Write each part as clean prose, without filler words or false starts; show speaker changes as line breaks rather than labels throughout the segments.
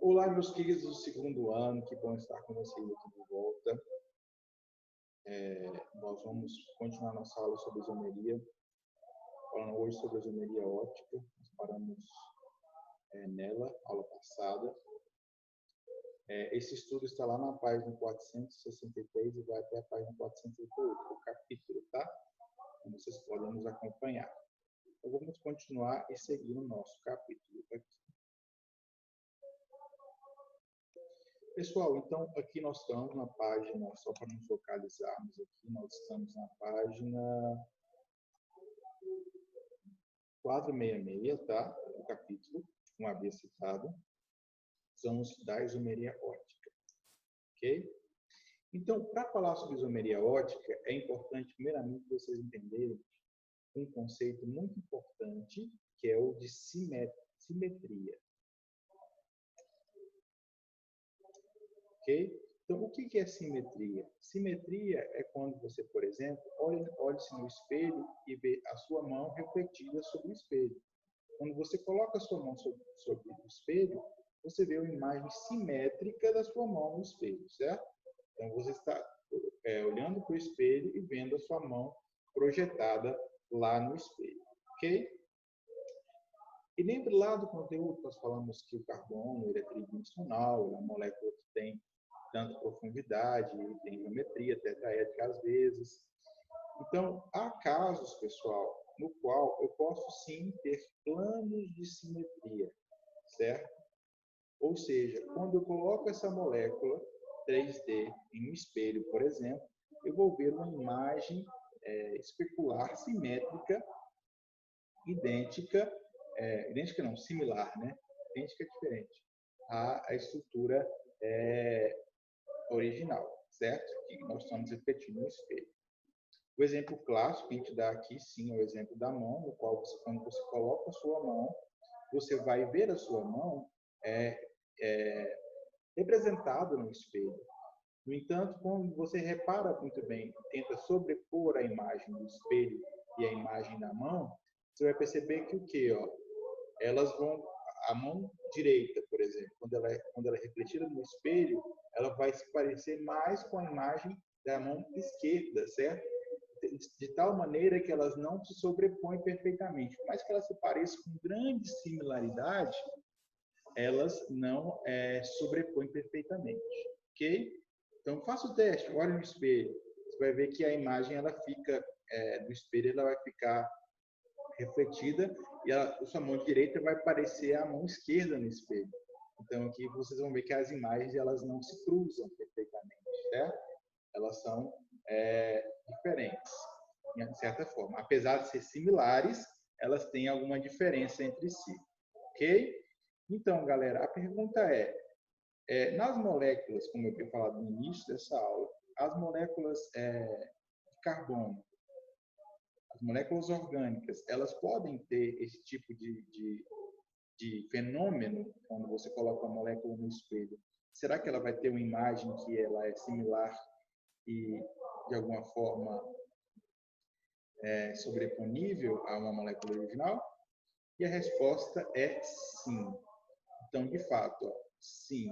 Olá, meus queridos do segundo ano, que bom estar com vocês aqui de volta. Nós vamos continuar nossa aula sobre isomeria, falando hoje sobre isomeria óptica. Nós paramos nela, aula passada. Esse estudo está lá na página 463 e vai até a página 488, o capítulo, tá? Então, vocês podem nos acompanhar. Então, vamos continuar e seguir o nosso capítulo aqui. Pessoal, então aqui nós estamos na página, só para nos localizarmos aqui, nós estamos na página 466, tá? O capítulo, como havia citado, vamos estudar isomeria óptica, ok? Então, para falar sobre isomeria óptica, é importante primeiramente vocês entenderem um conceito muito importante, que é o de simetria. Ok? Então, o que é simetria? Simetria é quando você, por exemplo, olha-se no espelho e vê a sua mão refletida sobre o espelho. Quando você coloca a sua mão sobre o espelho, você vê uma imagem simétrica da sua mão no espelho, certo? Então, você está olhando para o espelho e vendo a sua mão projetada lá no espelho, ok? E lembre lá do conteúdo, nós falamos que o carbono ele é tridimensional, é uma molécula que tem tanto profundidade, tem geometria tetraédrica às vezes. Então, há casos, pessoal, no qual eu posso sim ter planos de simetria, certo? Ou seja, quando eu coloco essa molécula 3D em um espelho, por exemplo, eu vou ver uma imagem especular, simétrica, similar, né? Idêntica é diferente à estrutura original, certo? Que nós estamos repetindo no espelho. O exemplo clássico que a gente dá aqui, sim, é o exemplo da mão, no qual quando você coloca a sua mão, você vai ver a sua mão representada no espelho. No entanto, quando você repara muito bem, tenta sobrepor a imagem do espelho e a imagem da mão, você vai perceber que o quê? Elas vão, a mão direita, por exemplo, quando ela é refletida no espelho, ela vai se parecer mais com a imagem da mão esquerda, certo? De tal maneira que elas não se sobrepõem perfeitamente. Por mais que elas se pareçam com grande similaridade, elas não sobrepõem perfeitamente, ok? Então, faça o teste, olhe no espelho. Você vai ver que a imagem ela fica, do espelho ela vai ficar refletida e a sua mão direita vai parecer a mão esquerda no espelho. Então, aqui vocês vão ver que as imagens elas não se cruzam perfeitamente, certo? Elas são diferentes, de certa forma. Apesar de ser similares, elas têm alguma diferença entre si, ok? Então, galera, a pergunta nas moléculas, como eu tinha falado no início dessa aula, as moléculas de carbono, as moléculas orgânicas, elas podem ter esse tipo de fenômeno quando você coloca a molécula no espelho. Será que ela vai ter uma imagem que ela é similar e, de alguma forma, sobreponível a uma molécula original? E a resposta é sim. Então, de fato, sim,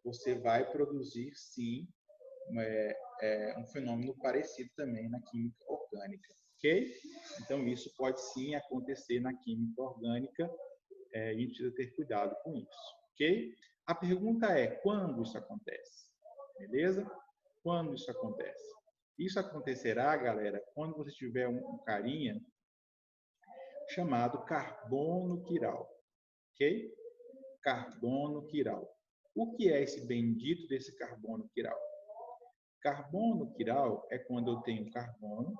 você vai produzir, sim, um fenômeno parecido também na química orgânica, ok? Então, isso pode sim acontecer na química orgânica e a gente precisa ter cuidado com isso, ok? A pergunta é, quando isso acontece? Beleza? Quando isso acontece? Isso acontecerá, galera, quando você tiver um carinha chamado carbono quiral, ok? Carbono quiral. O que é esse bendito desse carbono quiral? Carbono quiral é quando eu tenho carbono,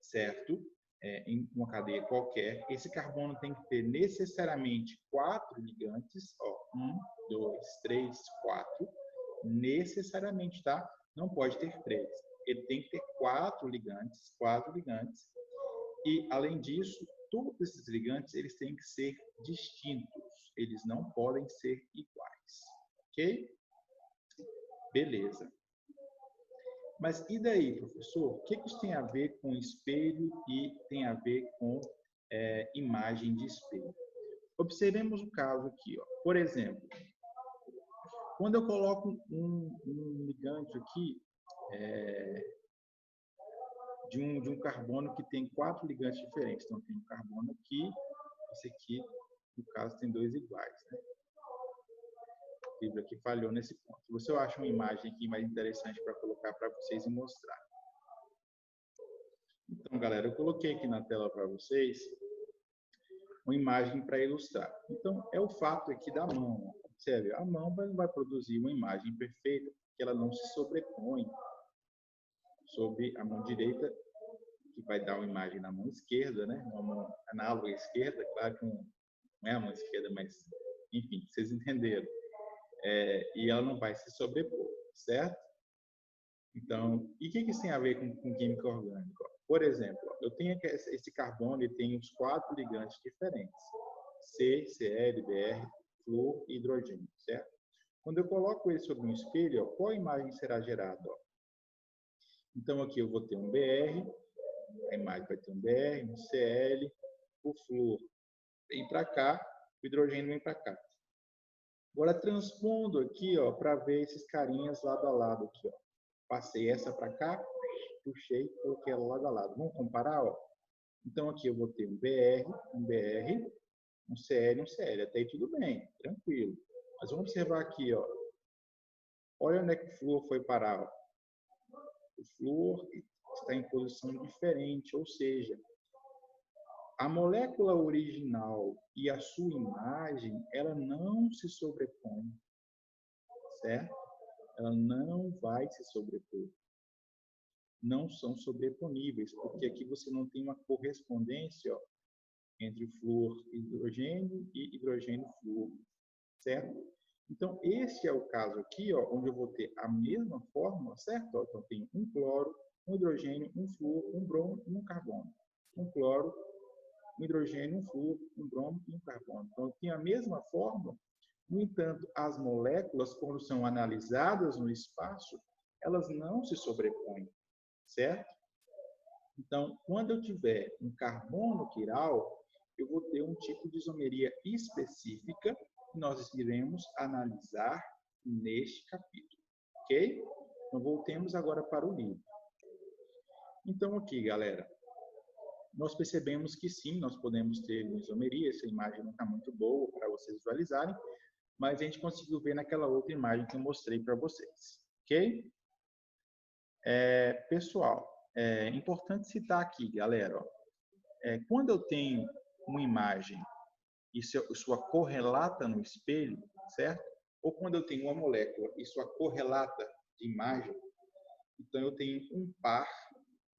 certo? Em uma cadeia qualquer. Esse carbono tem que ter necessariamente 4 ligantes. 1, 2, 3, 4. Necessariamente, tá? Não pode ter 3. Ele tem que ter 4 ligantes. 4 ligantes. E, além disso, todos esses ligantes eles têm que ser distintos. Eles não podem ser iguais. Ok? Beleza. Mas e daí, professor? O que isso tem a ver com espelho e tem a ver com imagem de espelho? Observemos o caso aqui. Por exemplo, Quando eu coloco um ligante aqui, de um carbono que tem 4 ligantes diferentes. Então, tem um carbono aqui, esse aqui, no caso, tem 2 iguais. Né? O livro aqui falhou nesse ponto. Você acha uma imagem aqui mais interessante para colocar para vocês e mostrar. Então, galera, eu coloquei aqui na tela para vocês uma imagem para ilustrar. Então, é o fato aqui da mão. Observe, a mão vai produzir uma imagem perfeita, porque ela não se sobrepõe sobre a mão direita, que vai dar uma imagem na mão esquerda, né? Uma mão análoga à esquerda, claro que não é a mão esquerda, mas, enfim, vocês entenderam. E ela não vai se sobrepor, certo? Então, e o que isso tem a ver com química orgânica? Por exemplo, eu tenho aqui esse carbono, ele tem os 4 ligantes diferentes. C, Cl, Br, flúor e hidrogênio, certo? Quando eu coloco ele sobre um espelho, qual imagem será gerada? Então, aqui eu vou ter um Br, a imagem vai ter um Br, um Cl, o flúor vem para cá, o hidrogênio vem para cá. Agora, transpondo aqui, para ver esses carinhas lado a lado aqui, Passei essa para cá, puxei, coloquei ela lado a lado. Vamos comparar, Então, aqui eu vou ter um Br, um Cl, um Cl. Até aí tudo bem, tranquilo. Mas vamos observar aqui, Olha onde é que o flúor foi parar, O flúor está em posição diferente, ou seja, a molécula original e a sua imagem, ela não se sobrepõe, certo? Ela não vai se sobrepor. Não são sobreponíveis, porque aqui você não tem uma correspondência entre flúor e hidrogênio flúor, certo? Então, esse é o caso aqui, onde eu vou ter a mesma fórmula, certo? Então, eu tenho um cloro, um hidrogênio, um flúor, um bromo e um carbono. Um cloro, um hidrogênio, um flúor, um bromo e um carbono. Então, eu tenho a mesma fórmula. No entanto, as moléculas, quando são analisadas no espaço, elas não se sobrepõem, certo? Então, quando eu tiver um carbono quiral, eu vou ter um tipo de isomeria específica que nós iremos analisar neste capítulo, ok? Então, voltemos agora para o livro. Então, aqui, galera, nós percebemos que sim, nós podemos ter isomeria. Essa imagem não está muito boa para vocês visualizarem, mas a gente conseguiu ver naquela outra imagem que eu mostrei para vocês, ok? Pessoal, é importante citar aqui, galera, quando eu tenho uma imagem e sua correlata no espelho, certo? Ou quando eu tenho uma molécula e sua correlata de imagem, então eu tenho um par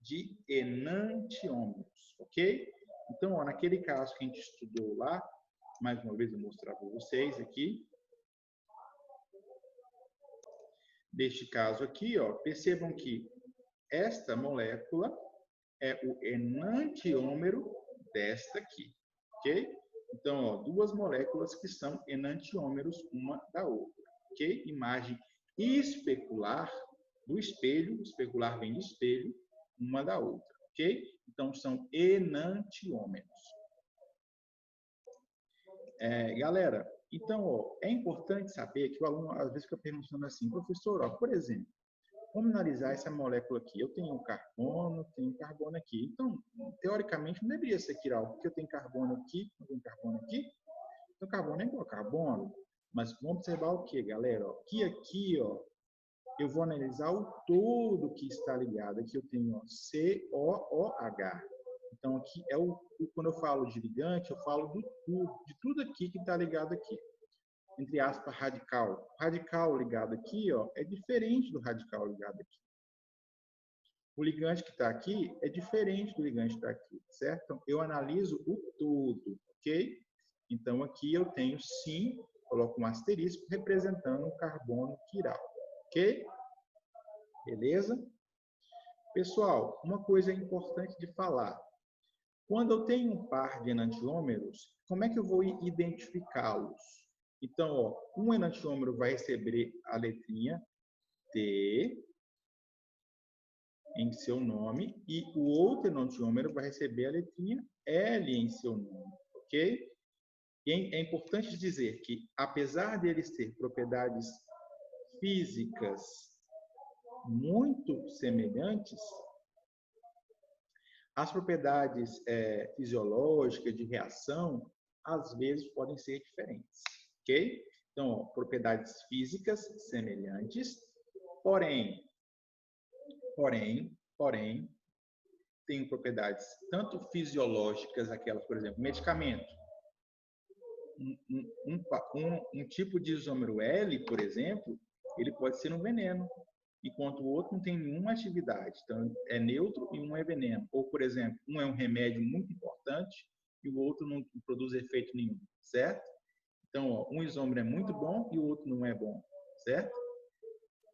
de enantiômeros, ok? Então, naquele caso que a gente estudou lá, mais uma vez eu vou mostrar para vocês aqui. Neste caso aqui, percebam que esta molécula é o enantiômero desta aqui, ok? Então, duas moléculas que são enantiômeros uma da outra, ok? Imagem especular do espelho, o especular vem do espelho, uma da outra, ok? Então, são enantiômeros. Galera, então, é importante saber que o aluno às vezes fica perguntando assim, professor, por exemplo, vamos analisar essa molécula aqui. Eu tenho um carbono aqui. Então, teoricamente, não deveria ser quiral, porque eu tenho carbono aqui, eu tenho carbono aqui. Então, carbono é igual a carbono. Mas vamos observar o que, galera? Que aqui, eu vou analisar o todo que está ligado. Aqui eu tenho COOH. Então, aqui quando eu falo de ligante, eu falo de tudo aqui que está ligado aqui. Entre aspas, radical. O radical ligado aqui, é diferente do radical ligado aqui. O ligante que está aqui é diferente do ligante que está aqui, certo? Então, eu analiso o todo, ok? Então, aqui eu tenho, sim, coloco um asterisco representando um carbono quiral, ok? Beleza? Pessoal, uma coisa importante de falar. Quando eu tenho um par de enantiômeros, como é que eu vou identificá-los? Então, um enantiômero vai receber a letrinha T em seu nome e o outro enantiômero vai receber a letrinha L em seu nome, ok? E é importante dizer que, apesar deles ter propriedades físicas muito semelhantes, as propriedades fisiológicas de reação, às vezes, podem ser diferentes, ok? Então, ó, propriedades físicas semelhantes, porém, tem propriedades tanto fisiológicas, aquelas, por exemplo, medicamento. Um tipo de isômero L, por exemplo, ele pode ser um veneno, enquanto o outro não tem nenhuma atividade. Então, é neutro e um é veneno. Ou, por exemplo, um é um remédio muito importante e o outro não produz efeito nenhum, certo? Então, ó, um isômero é muito bom e o outro não é bom, certo?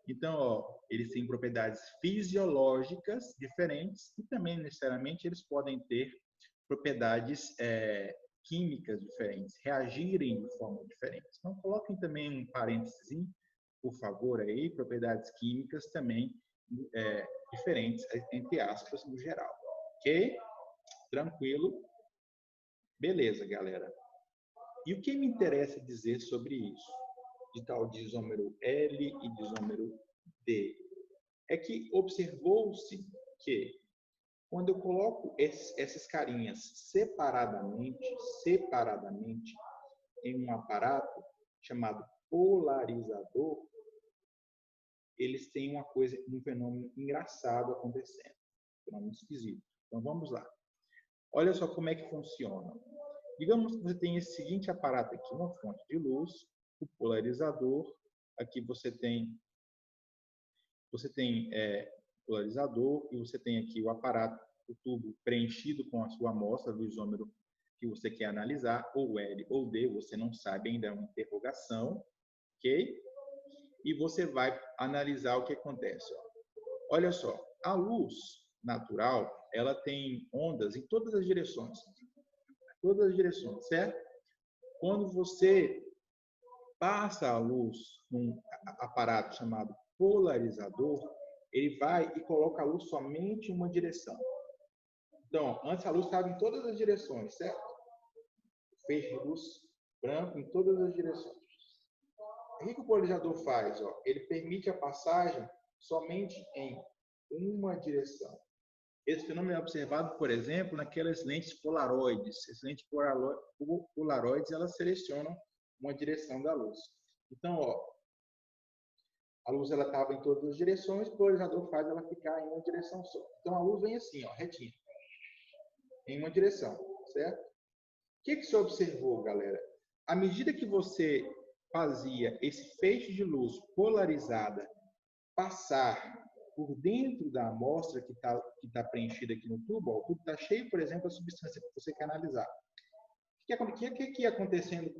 Então, ó, eles têm propriedades fisiológicas diferentes e também, necessariamente, eles podem ter propriedades químicas diferentes, reagirem de forma diferente. Então, coloquem também um parênteses, por favor, aí, propriedades químicas também diferentes, entre aspas, no geral. Ok? Tranquilo? Beleza, galera. E o que me interessa dizer sobre isso, de tal de isômero L e de isômero D, é que observou-se que quando eu coloco essas carinhas separadamente em um aparato chamado polarizador, eles têm uma coisa, um fenômeno engraçado acontecendo, um fenômeno esquisito. Então vamos lá. Olha só como é que funciona. Digamos que você tem esse seguinte aparato aqui, uma fonte de luz, o polarizador. Aqui você tem polarizador e você tem aqui o aparato, o tubo preenchido com a sua amostra do isômero que você quer analisar, ou L ou D, você não sabe ainda, é uma interrogação, ok? E você vai analisar o que acontece. Ó. Olha só, a luz natural, ela tem ondas em todas as direções, certo? Quando você passa a luz num aparato chamado polarizador, ele vai e coloca a luz somente em uma direção. Então, antes a luz estava em todas as direções, certo? Feixe de luz branco em todas as direções. O que o polarizador faz? Ó? Ele permite a passagem somente em uma direção. Esse fenômeno é observado, por exemplo, naquelas lentes polaroides. As lentes polaroides, elas selecionam uma direção da luz. Então, ó, a luz estava em todas as direções, o polarizador faz ela ficar em uma direção só. Então, a luz vem assim, ó, retinha, em uma direção, certo? O que você observou, galera? À medida que você fazia esse feixe de luz polarizada passar por dentro da amostra que tá preenchida aqui no tubo, ó, o tubo está cheio, por exemplo, da substância que você quer analisar. O que ia acontecendo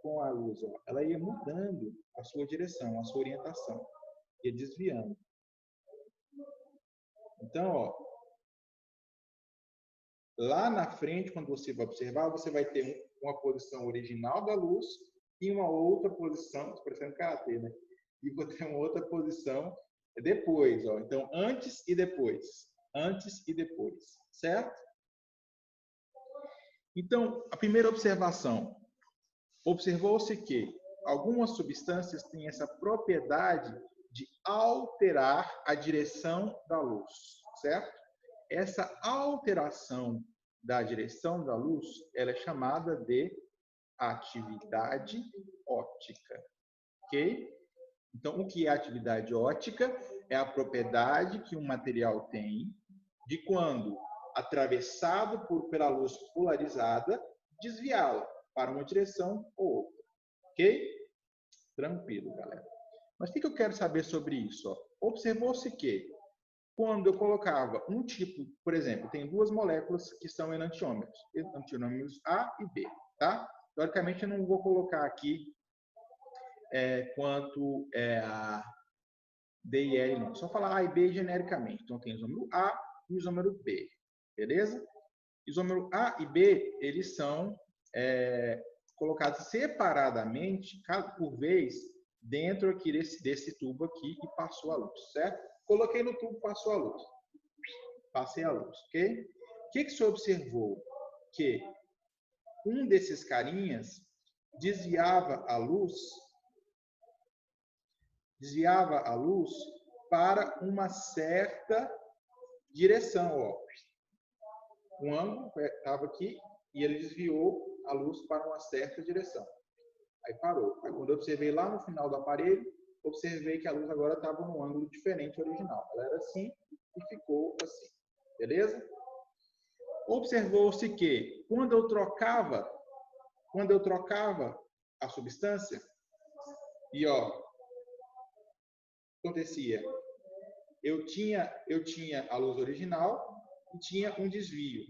com a luz? Ó? Ela ia mudando a sua direção, a sua orientação, ia desviando. Então, ó, lá na frente, quando você vai observar, você vai ter uma posição original da luz e uma outra posição, parecendo karatê, né? E vou ter uma outra posição depois, ó. Então, antes e depois, certo? Então, a primeira observação, observou-se que algumas substâncias têm essa propriedade de alterar a direção da luz, certo? Essa alteração da direção da luz, ela é chamada de atividade óptica, ok? Então, o que é atividade óptica? É a propriedade que um material tem de quando atravessado pela luz polarizada, desviá-la para uma direção ou outra, ok? Tranquilo, galera. Mas o que eu quero saber sobre isso? Observou-se que quando eu colocava um tipo, por exemplo, tem duas moléculas que são enantiômeros A e B, tá? Teoricamente, eu não vou colocar aqui quanto a D e L, não. Só falar A e B genericamente. Então, tem o isômero A e o isômero B, beleza? Isômero A e B, eles são colocados separadamente, por vez, dentro aqui desse tubo aqui e passou a luz, certo? Coloquei no tubo, passou a luz. Passei a luz, ok? O que você observou? Que um desses carinhas desviava a luz desviava a luz para uma certa direção. Ó. O ângulo estava aqui e ele desviou a luz para uma certa direção. Aí parou. Aí quando eu observei lá no final do aparelho, observei que a luz agora estava num ângulo diferente do original. Ela era assim e ficou assim. Beleza? Observou-se que quando eu trocava a substância, e ó, acontecia, eu tinha a luz original e tinha um desvio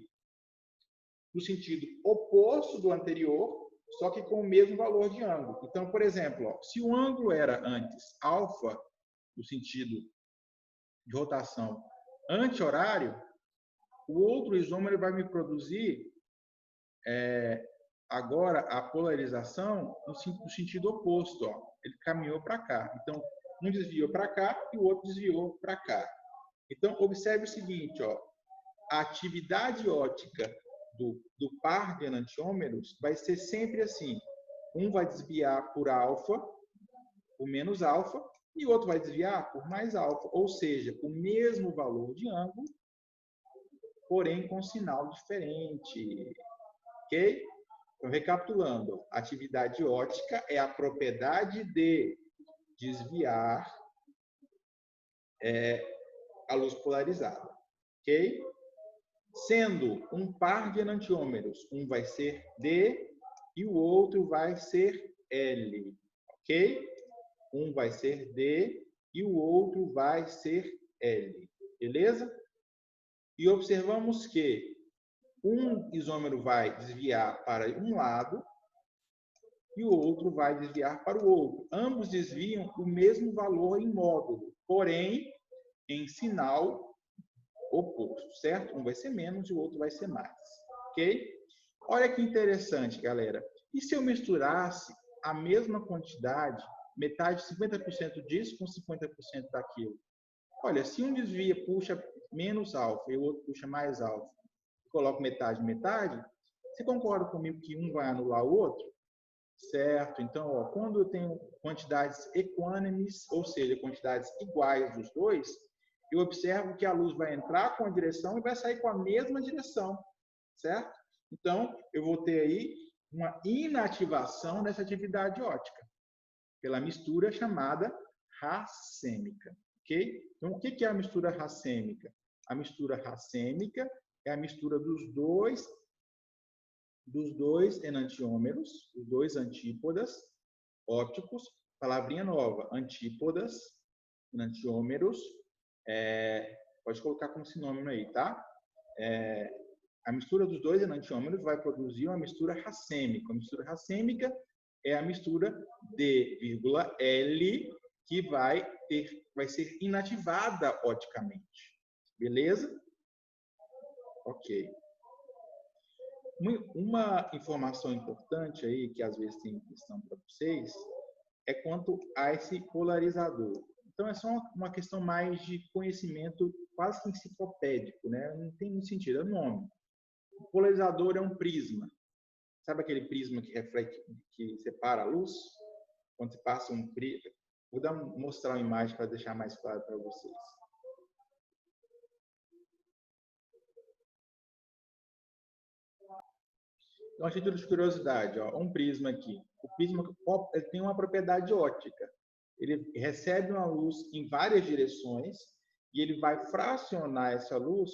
no sentido oposto do anterior, só que com o mesmo valor de ângulo. Então, por exemplo, ó, se o ângulo era antes alfa, no sentido de rotação anti-horário, o outro isômero vai me produzir agora a polarização no sentido oposto. Ó. Ele caminhou para cá. Então, um desviou para cá e o outro desviou para cá. Então, observe o seguinte, ó, a atividade óptica do par de enantiômeros vai ser sempre assim. Um vai desviar por alfa, por menos alfa, e o outro vai desviar por mais alfa. Ou seja, o mesmo valor de ângulo, porém com sinal diferente. Ok? Então, recapitulando, atividade óptica é a propriedade de desviar a luz polarizada. Ok? Sendo um par de enantiômeros, um vai ser D e o outro vai ser L, ok? Um vai ser D e o outro vai ser L, beleza? E observamos que um isômero vai desviar para um lado e o outro vai desviar para o outro. Ambos desviam o mesmo valor em módulo, porém em sinal oposto, certo? Um vai ser menos e o outro vai ser mais, ok? Olha que interessante, galera. E se eu misturasse a mesma quantidade, metade, 50% disso com 50% daquilo? Olha, se um desvia, puxa menos alfa e o outro puxa mais alfa, coloco metade, metade, você concorda comigo que um vai anular o outro? Certo. Então, ó, quando eu tenho quantidades equânimes, ou seja, quantidades iguais dos dois, eu observo que a luz vai entrar com a direção e vai sair com a mesma direção, certo? Então, eu vou ter aí uma inativação dessa atividade óptica, pela mistura chamada racêmica, ok? Então, o que é a mistura racêmica? A mistura racêmica é a mistura dos dois enantiômeros, dos dois antípodas ópticos, palavrinha nova, antípodas, enantiômeros, pode colocar como sinônimo aí, tá? A mistura dos dois enantiômeros vai produzir uma mistura racêmica. A mistura racêmica é a mistura D, L, que vai ser inativada opticamente. Beleza? Ok. Uma informação importante aí, que às vezes tem questão para vocês, é quanto a esse polarizador. Então, é só uma questão mais de conhecimento quase que enciclopédico, né? Não tem muito sentido, é o nome. O polarizador é um prisma. Sabe aquele prisma que reflete, que separa a luz? Quando você passa um prisma... Vou mostrar uma imagem para deixar mais claro para vocês. Então, a título de curiosidade, ó, um prisma aqui. O prisma ele tem uma propriedade óptica. Ele recebe uma luz em várias direções e ele vai fracionar essa luz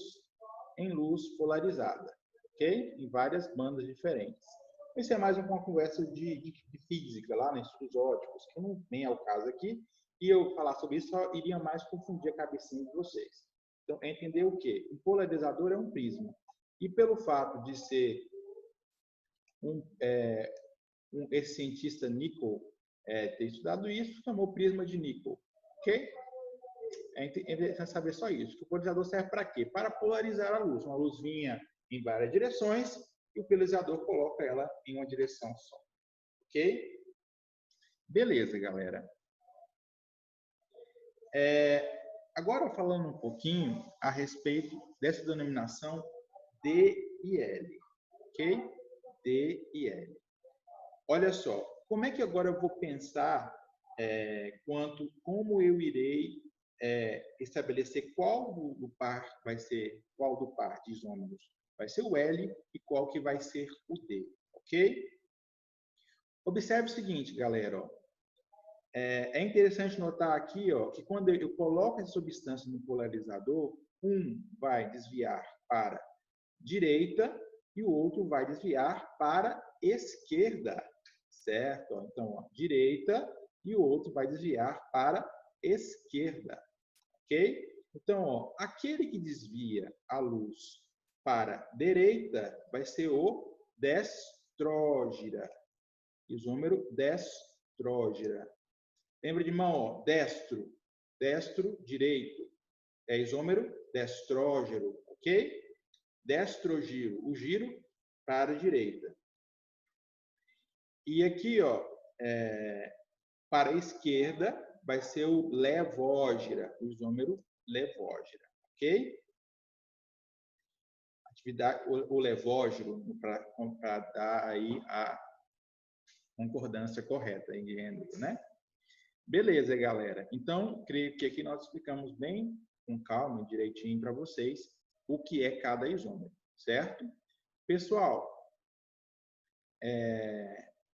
em luz polarizada, ok? Em várias bandas diferentes. Isso é mais uma conversa de física lá, nos estudos ópticos, que não vem ao caso aqui. E eu falar sobre isso só iria mais confundir a cabecinha de vocês. Então, é entender o quê? Um polarizador é um prisma. E pelo fato de ser esse cientista Nicholl ter estudado isso, chamou prisma de Nicholl, ok? É interessante saber só isso. O polarizador serve para quê? Para polarizar a luz. Uma luz vinha em várias direções e o polarizador coloca ela em uma direção só, ok? Beleza, galera. Agora falando um pouquinho a respeito dessa denominação D e L, ok? D e L. Olha só, como é que agora eu vou pensar quanto como eu irei estabelecer qual do par vai ser, qual do par de isômeros vai ser o L e qual que vai ser o D, ok? Observe o seguinte, galera, ó, é interessante notar aqui, ó, que quando eu coloco essa substância no polarizador, um vai desviar para direita e o outro vai desviar para esquerda, certo? Então, ó, direita e o outro vai desviar para esquerda, ok? Então, ó, aquele que desvia a luz para direita vai ser o destrógira, isômero destrógira. Lembra de mão, ó, destro, destro, direito, é isômero destrógero, ok? Destrogiro, o giro para a direita. E aqui, ó, para a esquerda, vai ser o levógira, o isômero levógira, ok? Atividade, o levógiro, para dar aí a concordância correta em gênero, né? Beleza, galera. Então, creio que aqui nós explicamos bem, com calma, direitinho para vocês, o que é cada isômero, certo? Pessoal,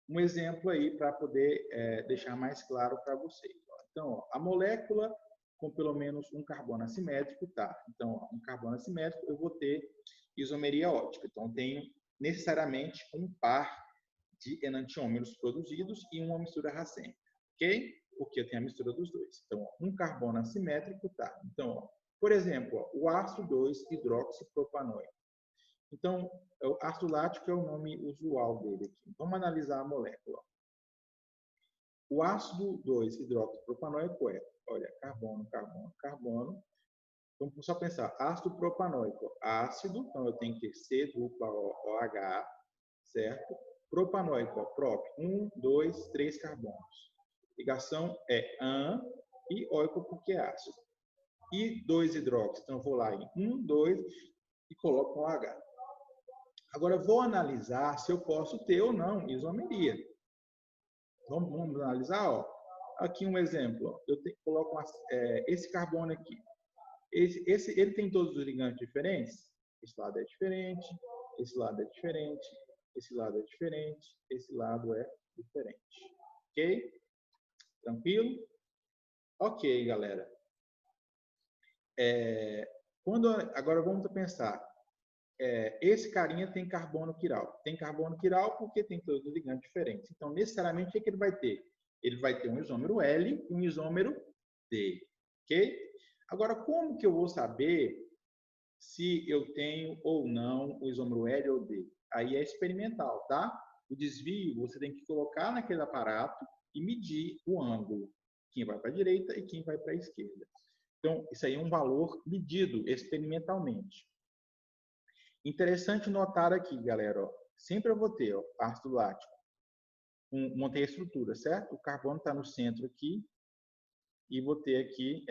um exemplo aí para poder deixar mais claro para vocês. Ó. Então, ó, a molécula com pelo menos um carbono assimétrico, tá? Então, ó, um carbono assimétrico, eu vou ter isomeria ótica. Então, tenho necessariamente um par de enantiômeros produzidos e uma mistura racêmica, ok? Porque eu tenho a mistura dos dois. Então, ó, um carbono assimétrico, tá? Então, ó, por exemplo, ó, o ácido 2-hidroxipropanoico. Então, o ácido lático é o nome usual dele aqui. Vamos analisar a molécula. O ácido 2-hidroxipropanoico é, olha, carbono, carbono, carbono. Vamos só pensar, ácido propanoico, ácido, então eu tenho que ter C dupla OH, certo? Propanoico, ó, prop, 1, 2, 3 carbonos. Ligação é AN e oico porque é ácido. E 2-hidroxi, então eu vou lá em 1, 2 e coloco um H. Agora, vou analisar se eu posso ter ou não isomeria. Vamos analisar? Ó. Aqui um exemplo. Ó. Eu coloco esse carbono aqui. Ele tem todos os ligantes diferentes? Esse lado é diferente, esse lado é diferente, esse lado é diferente, esse lado é diferente. Ok? Tranquilo? Ok, galera. Agora vamos pensar. Esse carinha tem carbono quiral. Tem carbono quiral porque tem todos os ligantes diferentes. Então, necessariamente, o que ele vai ter? Ele vai ter um isômero L e um isômero D. Ok? Agora, como que eu vou saber se eu tenho ou não o isômero L ou D? Aí é experimental, tá? O desvio, você tem que colocar naquele aparato e medir o ângulo. Quem vai para a direita e quem vai para a esquerda. Então, isso aí é um valor medido experimentalmente. Interessante notar aqui, galera, ó, sempre eu vou ter ó, ácido lático, montei a estrutura, certo? O carbono está no centro aqui e vou ter aqui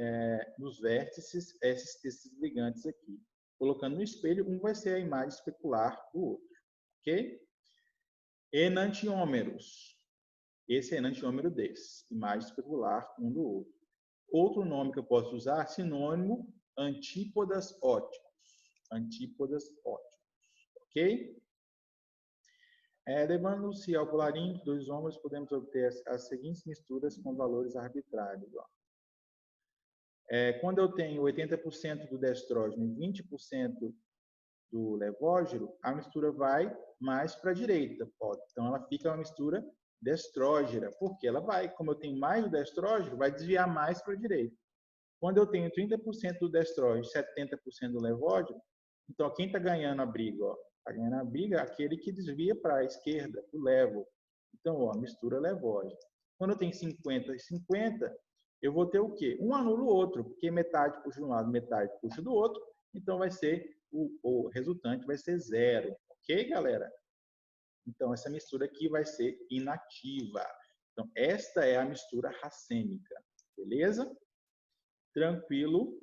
nos vértices esses ligantes aqui. Colocando no espelho, um vai ser a imagem especular do outro, ok? Enantiômeros. Esse é enantiômero desse, imagem especular um do outro. Outro nome que eu posso usar, sinônimo, antípodas óticos. Antípodas óticos. Ok? Levando-se ao polarímetro dos isômeros, podemos obter as seguintes misturas com valores arbitrários. Ó. Quando eu tenho 80% do destrógeno e 20% do levógeno, a mistura vai mais para a direita. Pode. Então, ela fica uma mistura destrógena, porque ela vai, como eu tenho mais do destrógeno, vai desviar mais para a direita. Quando eu tenho 30% do destrógeno e 70% do levógeno, então, quem está ganhando a briga? Está ganhando a briga aquele que desvia para a esquerda, o levo. Então, ó, mistura levógeno. Quando eu tenho 50 e 50, eu vou ter o quê? Um anula o outro, porque metade puxa de um lado, metade puxa do outro. Então, vai ser o resultante vai ser zero. Ok, galera? Então, essa mistura aqui vai ser inativa. Então, esta é a mistura racêmica. Beleza? Tranquilo?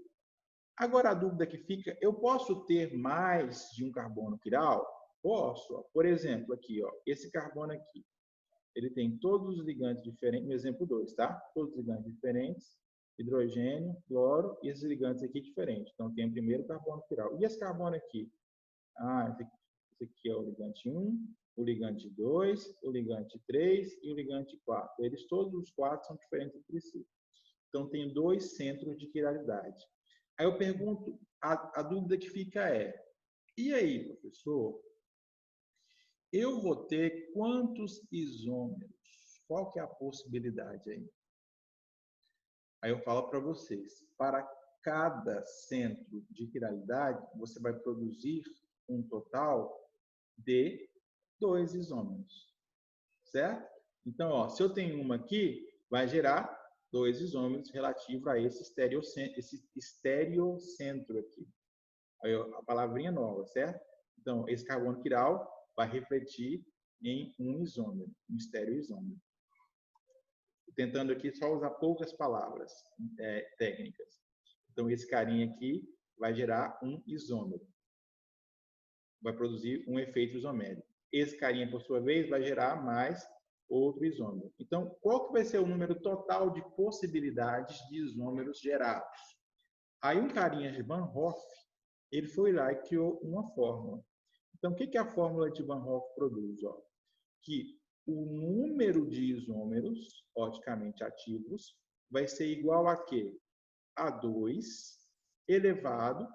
Agora, a dúvida que fica, eu posso ter mais de um carbono quiral? Posso. Ó. Por exemplo, aqui, ó, esse carbono aqui. ele tem todos os ligantes diferentes, no exemplo 2, tá? Todos os ligantes diferentes, hidrogênio, cloro, e esses ligantes aqui diferentes. Então, tem o primeiro carbono quiral. E esse carbono aqui? Ah, esse aqui é o ligante 1, o ligante 2, o ligante 3 e o ligante 4. Eles, todos os quatro, são diferentes entre si. Então, tem 2 centros de quiralidade. Aí eu pergunto, a dúvida que fica é, e aí, professor, eu vou ter quantos isômeros? Qual que é a possibilidade aí? Aí eu falo para vocês, para cada centro de quiralidade, você vai produzir um total de 2 isômeros, certo? Então, ó, se eu tenho uma aqui, vai gerar 2 isômeros relativo a esse estereocentro aqui. Aí, a palavrinha nova, certo? Então, esse carbono quiral vai refletir em um isômero, um estereoisômero. Tentando aqui só usar poucas palavras técnicas. Então, esse carinha aqui vai gerar um isômero. Vai produzir um efeito isomérico. Esse carinha, por sua vez, vai gerar mais outro isômero. Então, qual que vai ser o número total de possibilidades de isômeros gerados? Aí, um carinha de Van Hoff, ele foi lá e criou uma fórmula. Então, o que a fórmula de Van Hoff produz? Ó? Que o número de isômeros oticamente ativos vai ser igual a quê? A 2 elevado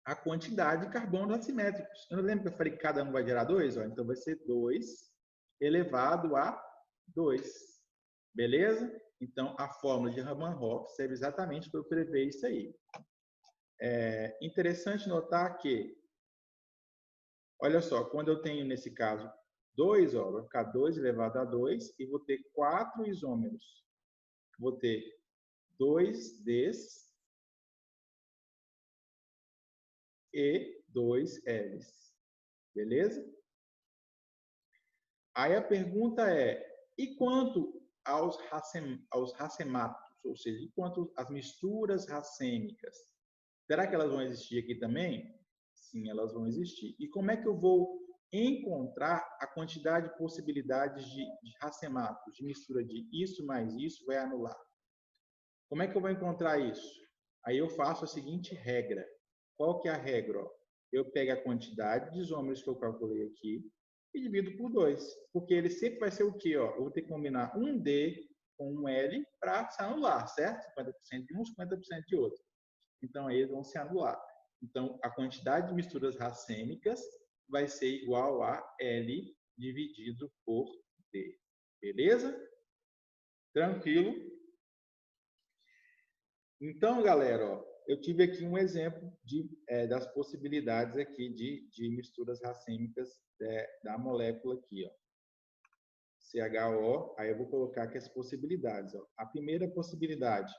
à quantidade de carbonos assimétricos. Eu não lembro que eu falei que cada um vai gerar 2? Então, vai ser 2 elevado a 2. Beleza? Então, a fórmula de Van Hoff serve exatamente para eu prever isso aí. É interessante notar que, olha só, quando eu tenho, nesse caso, 2, ó, vai ficar 2 elevado a 2 e vou ter 4 isômeros. Vou ter 2 Ds e 2 Ls. Beleza? Aí a pergunta é, e quanto aos racematos, ou seja, e quanto às misturas racêmicas? Será que elas vão existir aqui também? Sim, elas vão existir. E como é que eu vou encontrar a quantidade de possibilidades de racematos, de mistura de isso mais isso vai anular? Como é que eu vou encontrar isso? Aí eu faço a seguinte regra. Qual que é a regra? Eu pego a quantidade de isômeros que eu calculei aqui e divido por 2. Porque ele sempre vai ser o quê? Ó? Eu vou ter que combinar um D com um L para se anular, certo? 50% de um, 50% de outro. Então, aí eles vão se anular. Então, a quantidade de misturas racêmicas vai ser igual a L dividido por D. Beleza? Tranquilo? Então, galera, ó, eu tive aqui um exemplo das possibilidades aqui de misturas racêmicas da molécula aqui, ó. CHO, aí eu vou colocar aqui as possibilidades. Ó. A primeira possibilidade.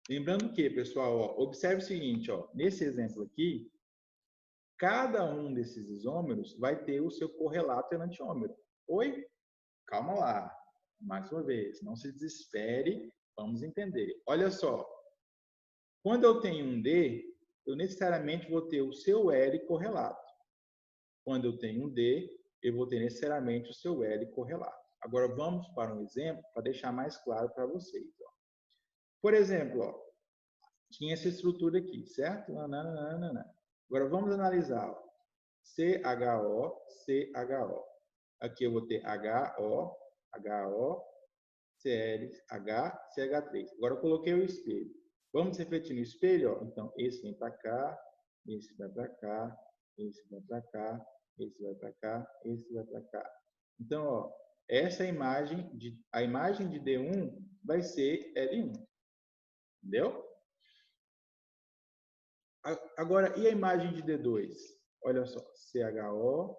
Lembrando que, pessoal, ó, observe o seguinte, ó, nesse exemplo aqui, cada um desses isômeros vai ter o seu correlato enantiômero. Oi? Calma lá. Mais uma vez, não se desespere, vamos entender. Olha só, quando eu tenho um D, eu necessariamente vou ter o seu L correlato. Quando eu tenho um D, eu vou ter necessariamente o seu L correlato. Agora, vamos para um exemplo para deixar mais claro para vocês. Ó. Por exemplo, ó, tinha essa estrutura aqui, certo? Nananana. Agora, vamos analisar. Ó. CHO, CHO. Aqui eu vou ter HO, HO, CLH, CH3. Agora, eu coloquei o espelho. Vamos refletir no espelho? Ó. Então, esse vem para cá, esse vai para cá, esse vai para cá, esse vai para cá, esse vai para cá. Então, ó, essa imagem a imagem de D1 vai ser L1. Entendeu? Agora, e a imagem de D2? Olha só, CHO.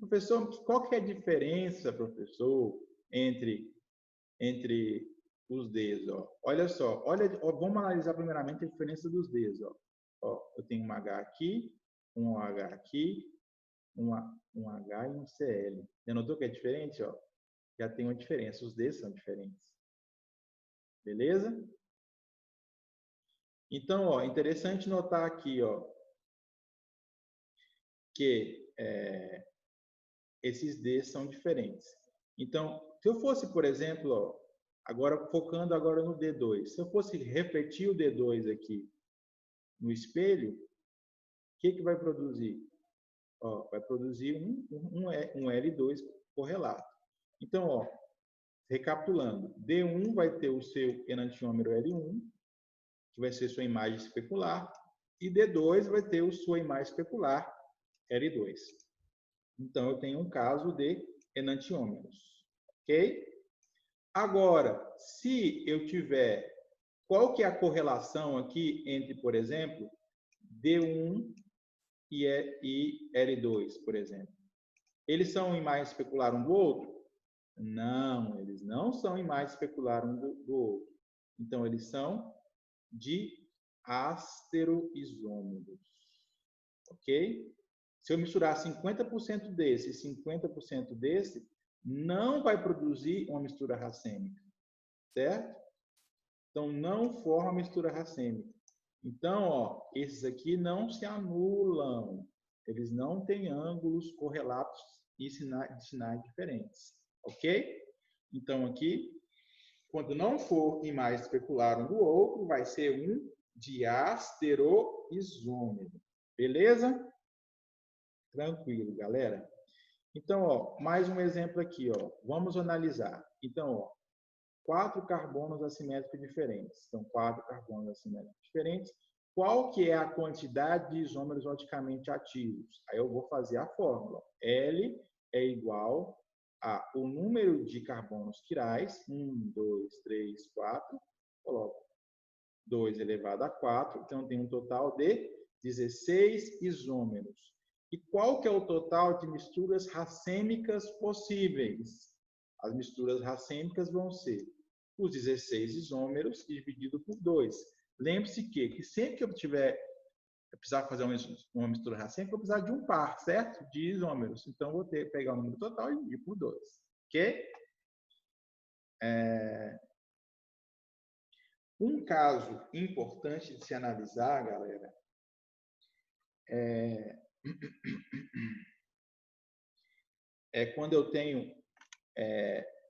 Professor, qual que é a diferença, professor, entre os Ds? Ó? Olha só, ó, vamos analisar primeiramente a diferença dos Ds. Ó, eu tenho um H aqui, um H aqui, um H e um CL. Você notou que é diferente? Ó? Já tem uma diferença, os Ds são diferentes. Beleza? Então, ó, interessante notar aqui, ó, que esses D são diferentes. Então, se eu fosse, por exemplo, ó, agora focando agora no D2, se eu fosse refletir o D2 aqui no espelho, o que vai produzir? Ó, vai produzir um L2 correlato. Então, ó, recapitulando, D1 vai ter o seu enantiômero L1, que vai ser sua imagem especular, e D2 vai ter a sua imagem especular L2. Então, eu tenho um caso de enantiômeros. Ok? Agora, se eu tiver... Qual que é a correlação aqui entre, por exemplo, D1 e L2, por exemplo? Eles são imagem especular um do outro? Não, eles não são imagem especular um do outro. Então, eles são de asteroisômeros. Ok? Se eu misturar 50% desse e 50% desse, não vai produzir uma mistura racêmica, certo? Então, não forma mistura racêmica. Então, ó, esses aqui não se anulam. Eles não têm ângulos correlatos e sinais diferentes. Ok? Então, aqui, quando não for imagem especular um do outro, vai ser um diasteroisômero. Beleza? Tranquilo, galera. Então, ó, mais um exemplo aqui, ó. Vamos analisar. Então, ó, 4 carbonos assimétricos diferentes. Então, 4 carbonos assimétricos diferentes. Qual que é a quantidade de isômeros oticamente ativos? Aí eu vou fazer a fórmula. L é igual a o número de carbonos quirais, 1, 2, 3, 4, coloco 2 elevado a 4, então tem um total de 16 isômeros. E qual que é o total de misturas racêmicas possíveis? As misturas racêmicas vão ser os 16 isômeros dividido por 2. Lembre-se que sempre que eu precisar fazer uma mistura racêmica, eu vou precisar de um par, certo? De isômeros. Então, vou pegar o número total e dividir por 2. Ok? Um caso importante de se analisar, galera, é quando eu tenho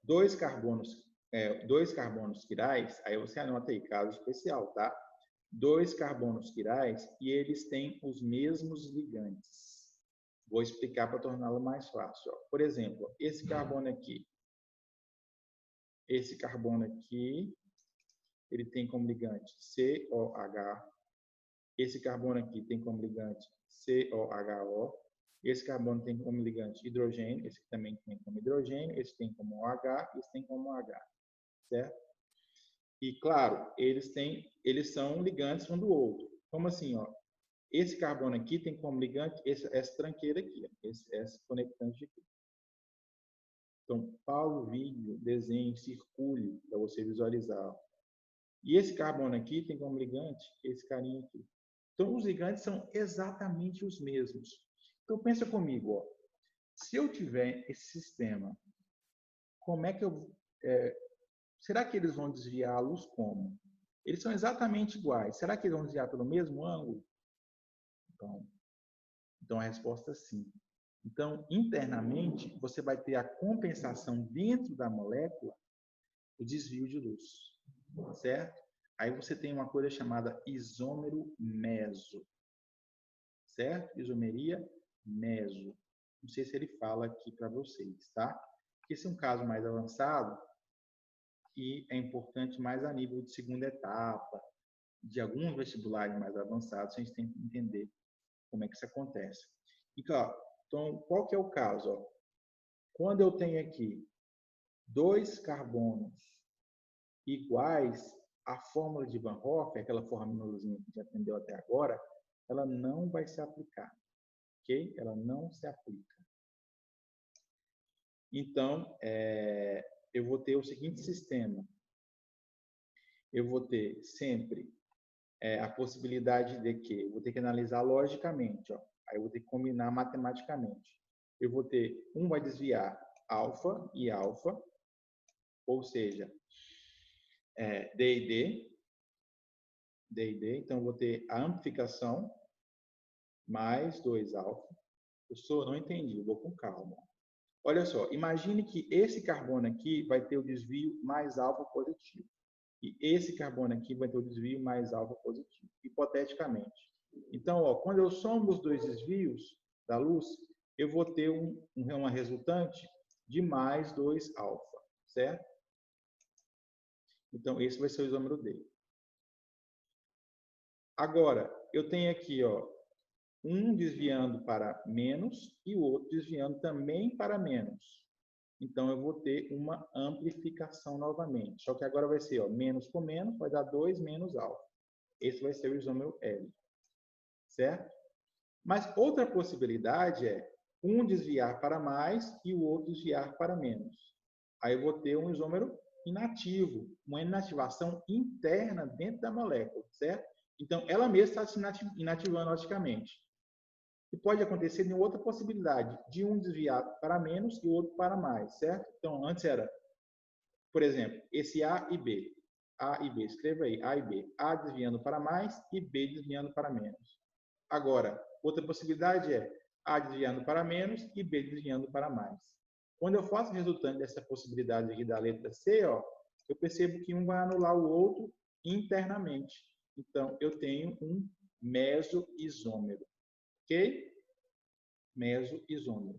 dois carbonos quirais, aí você anota aí, caso especial, tá? 2 carbonos quirais e eles têm os mesmos ligantes. Vou explicar para torná-lo mais fácil. Ó. Por exemplo, esse carbono aqui, ele tem como ligante COH. Esse carbono aqui tem como ligante COHO. Esse carbono tem como ligante hidrogênio. Esse aqui também tem como hidrogênio. Esse tem como OH. Esse tem como OH. Certo? E, claro, eles são ligantes um do outro. Como assim? Ó? Esse carbono aqui tem como ligante essa tranqueira aqui. Ó, esse conectante aqui. Então, pause o vídeo, desenhe, circule para você visualizar. E esse carbono aqui tem como ligante esse carinha aqui. Então, os ligantes são exatamente os mesmos. Então, pensa comigo. Ó. Se eu tiver esse sistema, como é que será que eles vão desviar a luz como? Eles são exatamente iguais. Será que eles vão desviar pelo mesmo ângulo? Então a resposta é sim. Então, internamente, você vai ter a compensação dentro da molécula do desvio de luz. Certo? Aí você tem uma coisa chamada isômero meso. Certo? Isomeria meso. Não sei se ele fala aqui para vocês, tá? Esse é um caso mais avançado e é importante mais a nível de segunda etapa, de alguns vestibulares mais avançados, a gente tem que entender como é que isso acontece. Então, qual que é o caso? Ó? Quando eu tenho aqui 2 carbonos iguais, a fórmula de Van Hoff, aquela formulazinha que a gente aprendeu até agora, ela não vai se aplicar. Ok? Ela não se aplica. Então, eu vou ter o seguinte sistema. Eu vou ter sempre a possibilidade de que eu vou ter que analisar logicamente. Ó. Aí eu vou ter que combinar matematicamente. Eu vou ter, um vai desviar alfa e alfa, ou seja, D e D. Então, eu vou ter a amplificação mais 2 alfa. Professor, não entendi, eu vou com calma. Olha só, imagine que esse carbono aqui vai ter o desvio mais alfa positivo. E esse carbono aqui vai ter o desvio mais alfa positivo, hipoteticamente. Então, ó, quando eu somo os dois desvios da luz, eu vou ter uma resultante de mais 2 alfa, certo? Então, esse vai ser o isômero D. Agora, eu tenho aqui, ó, um desviando para menos e o outro desviando também para menos. Então, eu vou ter uma amplificação novamente. Só que agora vai ser, ó, menos com menos, vai dar 2 menos alfa. Esse vai ser o isômero L. Certo? Mas outra possibilidade é um desviar para mais e o outro desviar para menos. Aí eu vou ter um isômero inativo, uma inativação interna dentro da molécula, certo? Então, ela mesma está se inativando logicamente. E pode acontecer em outra possibilidade, de um desviar para menos e o outro para mais, certo? Então, antes era, por exemplo, esse A e B. A e B, escreva aí, A e B. A desviando para mais e B desviando para menos. Agora, outra possibilidade é A desviando para menos e B desviando para mais. Quando eu faço o resultante dessa possibilidade aqui da letra C, ó, eu percebo que um vai anular o outro internamente. Então, eu tenho um mesoisômero. Ok? Mesoisômero.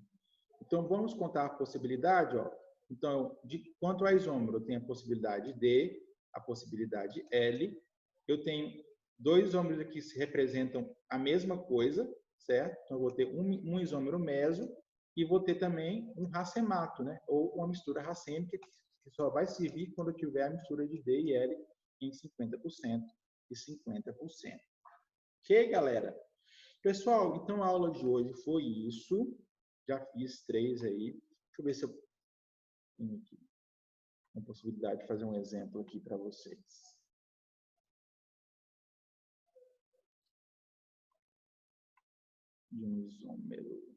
Então, vamos contar a possibilidade. Ó. Então, quanto a isômero, eu tenho a possibilidade D, a possibilidade L. Eu tenho dois isômeros aqui que representam a mesma coisa, certo? Então, eu vou ter um isômero meso e vou ter também um racemato, né? Ou uma mistura racêmica que só vai servir quando eu tiver a mistura de D e L em 50% e 50%. Ok, galera? Pessoal, então a aula de hoje foi isso. Já fiz 3 aí. Deixa eu ver se eu tenho aqui uma possibilidade de fazer um exemplo aqui para vocês. De um isômero.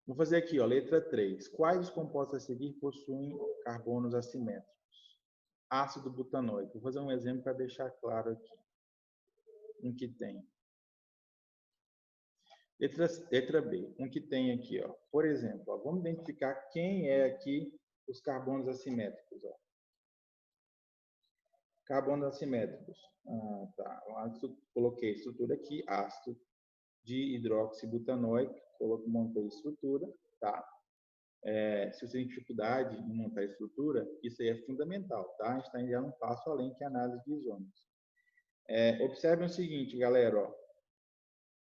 Vou fazer aqui, ó, letra 3. Quais os compostos a seguir possuem carbonos assimétricos? Ácido butanoico. Vou fazer um exemplo para deixar claro aqui. Um que tem. Letra B. Um que tem aqui, ó. Por exemplo, ó, vamos identificar quem é aqui os carbonos assimétricos. Ó. Carbonos assimétricos. Tá. Coloquei estrutura aqui, ácido de hidroxibutanoico. Montei a estrutura. Tá. Se você tem dificuldade em montar a estrutura, isso aí é fundamental. Tá? A gente está já um passo além que a análise de isômeros. Observem o seguinte, galera. Ó.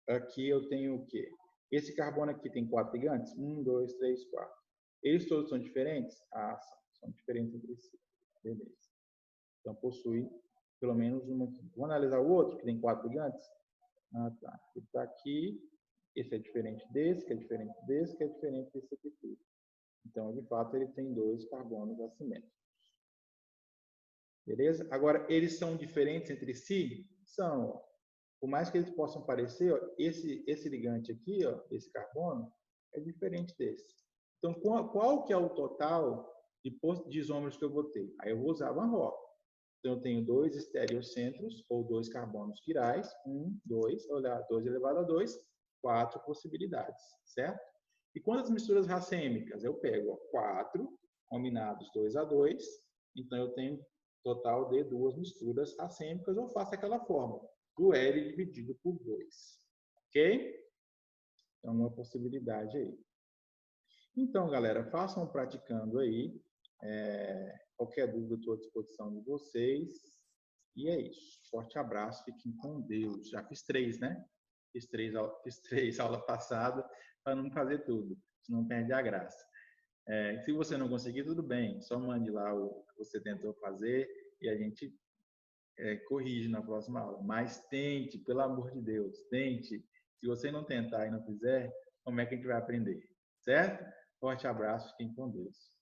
Aqui eu tenho o quê? Esse carbono aqui tem 4 ligantes? 1, 2, 3, 4. Eles todos são diferentes? São diferentes entre si. Beleza. Então, possui pelo menos uma aqui. Vamos analisar o outro, que tem 4 ligantes? Tá. Ele está aqui. Esse é diferente desse, que é diferente desse, que é diferente desse aqui tudo. Então, de fato, ele tem 2 carbonos assimétricos. Beleza? Agora, eles são diferentes entre si? São. Ó. Por mais que eles possam parecer, ó, esse ligante aqui, ó, esse carbono, é diferente desse. Então, qual que é o total de isômeros que eu vou ter? Aí eu vou usar Van Hoff. Então, eu tenho 2 estereocentros, ou 2 carbonos quirais, 1, 2, olhar 2 elevado a 2, 4 possibilidades, certo? E quantas misturas racêmicas? Eu pego 4, combinados 2 a 2, então eu tenho total de 2 misturas racêmicas, eu faço aquela fórmula, do L dividido por 2, ok? Então, uma possibilidade aí. Então, galera, façam praticando aí. Qualquer dúvida, estou à disposição de vocês. E é isso. Forte abraço, fiquem com Deus. Já fiz 3, né? Fiz 3 aula passada para não fazer tudo, senão perde a graça. Se você não conseguir, tudo bem. Só mande lá o que você tentou fazer e a gente corrige na próxima aula. Mas tente, pelo amor de Deus, tente. Se você não tentar e não fizer, como é que a gente vai aprender? Certo? Forte abraço, fiquem com Deus.